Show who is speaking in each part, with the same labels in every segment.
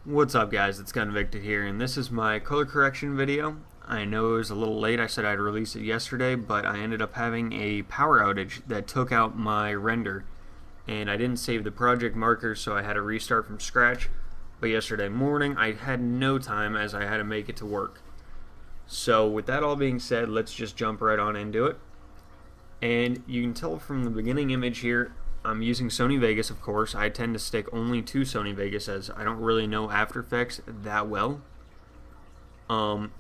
Speaker 1: What's up guys, it's Convicted here, and this is my color correction video. I know it was a little late, I said I'd release it yesterday, but I ended up having a power outage that took out my render, and I didn't save the project markers, so I had to restart from scratch. But yesterday morning, I had no time as I had to make it to work. So with that all being said, let's just jump right on into it. And you can tell from the beginning image here, I'm using Sony Vegas, of course. I tend to stick only to Sony Vegas as I don't really know After Effects that well. You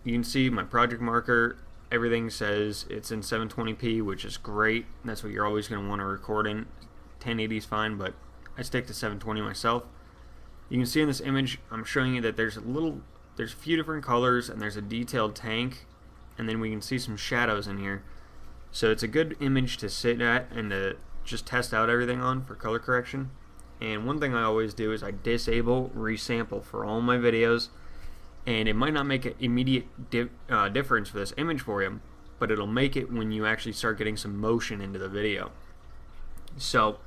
Speaker 1: can see my project marker, everything says it's in 720p, which is great. That's what you're always going to want to record in. 1080 is fine, but I stick to 720 myself. You can see in this image, I'm showing you that there's a few different colors and there's a detailed tank, and then we can see some shadows in here. So it's a good image to sit at and to just test out everything on for color correction. And one thing I always do is I disable resample for all my videos, and it might not make an immediate difference for this image for you, but it'll make it when you actually start getting some motion into the video. So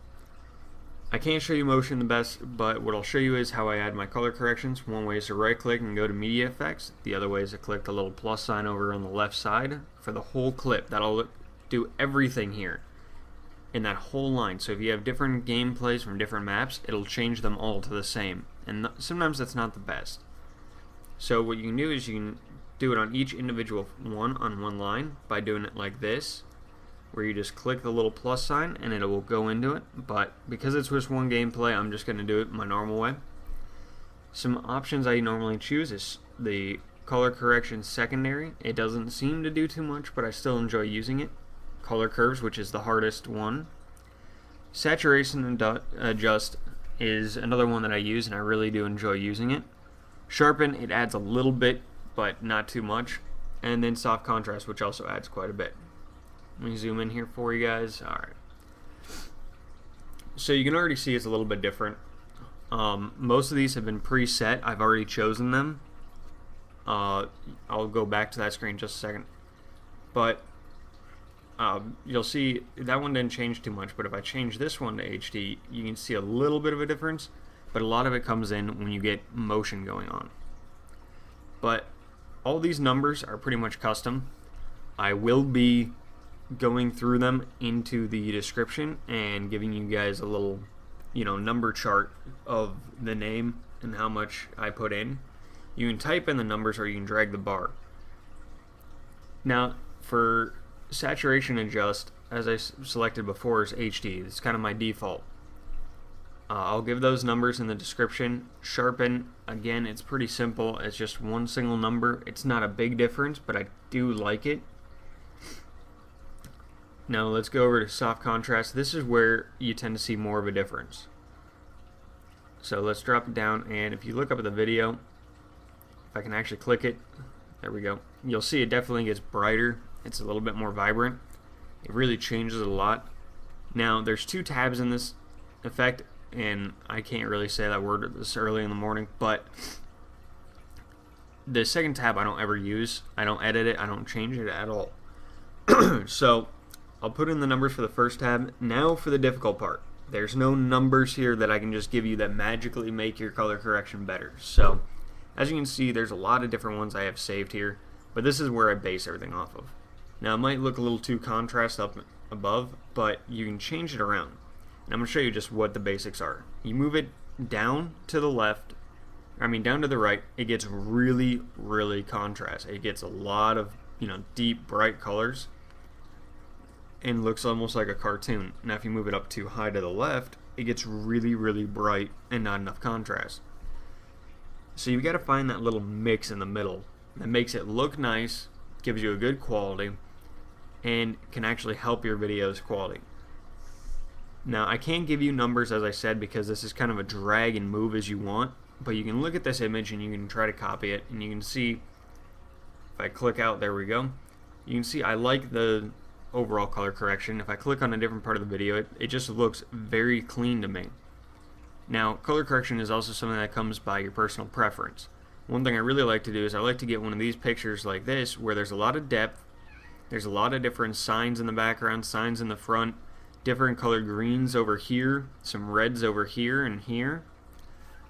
Speaker 1: I can't show you motion the best, but what I'll show you is how I add my color corrections. One way is to right click and go to media effects. The other way is to click the little plus sign over on the left side for the whole clip. That'll do everything here in that whole line. So if you have different gameplays from different maps, it'll change them all to the same, and sometimes that's not the best. So what you can do is you can do it on each individual one on one line by doing it like this, where you just click the little plus sign and it will go into it. But because it's just one gameplay, I'm just going to do it my normal way. Some options I normally choose is the color correction secondary. It doesn't seem to do too much, but I still enjoy using it. Color curves, which is the hardest one. Saturation and adjust is another one that I use, and I really do enjoy using it. Sharpen, it adds a little bit, but not too much. And then soft contrast, which also adds quite a bit. Let me zoom in here for you guys. Alright. So you can already see it's a little bit different. Most of these have been preset. I've already chosen them. I'll go back to that screen in just a second. But you'll see that one didn't change too much, but if I change this one to HD, you can see a little bit of a difference, but a lot of it comes in when you get motion going on. But all these numbers are pretty much custom. I will be going through them into the description and giving you guys a little, number chart of the name and how much I put in. You can type in the numbers or you can drag the bar. Now, for saturation adjust, as I selected before, is HD. It's kind of my default. I'll give those numbers in the description. Sharpen, again, it's pretty simple. It's just one single number. It's not a big difference, but I do like it. Now let's go over to soft contrast. This is where you tend to see more of a difference. So let's drop it down, and if you look up at the video, if I can actually click it, there we go. You'll see it definitely gets brighter. It's a little bit more vibrant. It really changes a lot. Now, there's two tabs in this effect, and I can't really say that word this early in the morning, but the second tab I don't ever use. I don't edit it. I don't change it at all. So, I'll put in the numbers for the first tab. Now for the difficult part. There's no numbers here that I can just give you that magically make your color correction better. So, as you can see, there's a lot of different ones I have saved here, but this is where I base everything off of. Now it might look a little too contrast up above, but you can change it around. And I'm going to show you just what the basics are. You move it down to the left, down to the right, it gets really, really contrast. It gets a lot of, deep, bright colors and looks almost like a cartoon. Now if you move it up too high to the left, it gets really, really bright and not enough contrast. So you've got to find that little mix in the middle that makes it look nice, gives you a good quality, and can actually help your video's quality. Now I can't give you numbers, as I said, because this is kind of a drag and move as you want, but you can look at this image and you can try to copy it, and you can see, if I click out, there we go, you can see I like the overall color correction. If I click on a different part of the video, it just looks very clean to me. Now color correction is also something that comes by your personal preference. One thing I really like to do is I like to get one of these pictures like this where there's a lot of depth, there's a lot of different signs in the background, signs in the front, different colored greens over here, some reds over here and here,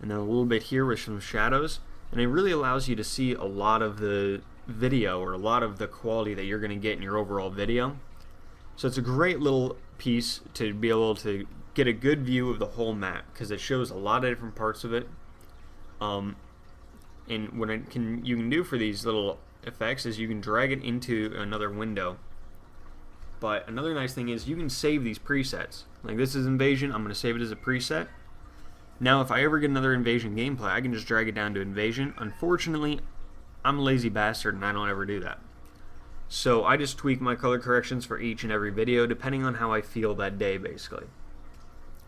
Speaker 1: and then a little bit here with some shadows, and it really allows you to see a lot of the video, or a lot of the quality that you're going to get in your overall video. So it's a great little piece to be able to get a good view of the whole map, because it shows a lot of different parts of it. And what you can do for these little effects is you can drag it into another window. But another nice thing is you can save these presets. Like this is Invasion, I'm going to save it as a preset. Now if I ever get another Invasion gameplay, I can just drag it down to Invasion. Unfortunately, I'm a lazy bastard and I don't ever do that. So I just tweak my color corrections for each and every video depending on how I feel that day, basically.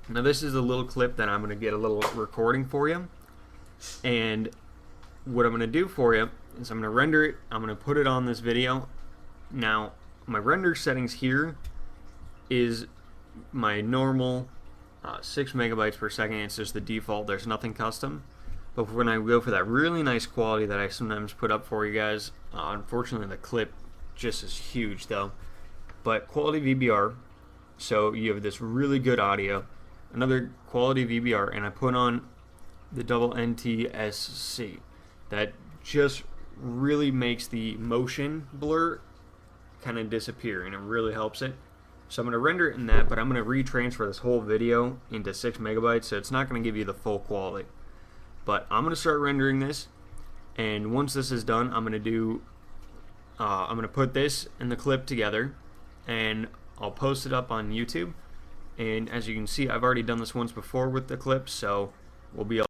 Speaker 1: Now this is a little clip that I'm going to get a little recording for you. And what I'm going to do for you is I'm going to render it, I'm going to put it on this video. Now my render settings here is my normal 6 megabytes per second. It's just the default, there's nothing custom. But when I go for that really nice quality that I sometimes put up for you guys, unfortunately the clip just is huge though. But quality VBR, so you have this really good audio, another quality VBR, and I put on the double NTSC. That just really makes the motion blur kind of disappear, and it really helps it. So I'm going to render it in that, but I'm going to retransfer this whole video into 6 megabytes, so it's not going to give you the full quality. But I'm going to start rendering this, and once this is done, I'm going to put this and the clip together, and I'll post it up on YouTube. And as you can see, I've already done this once before with the clip, so we'll be able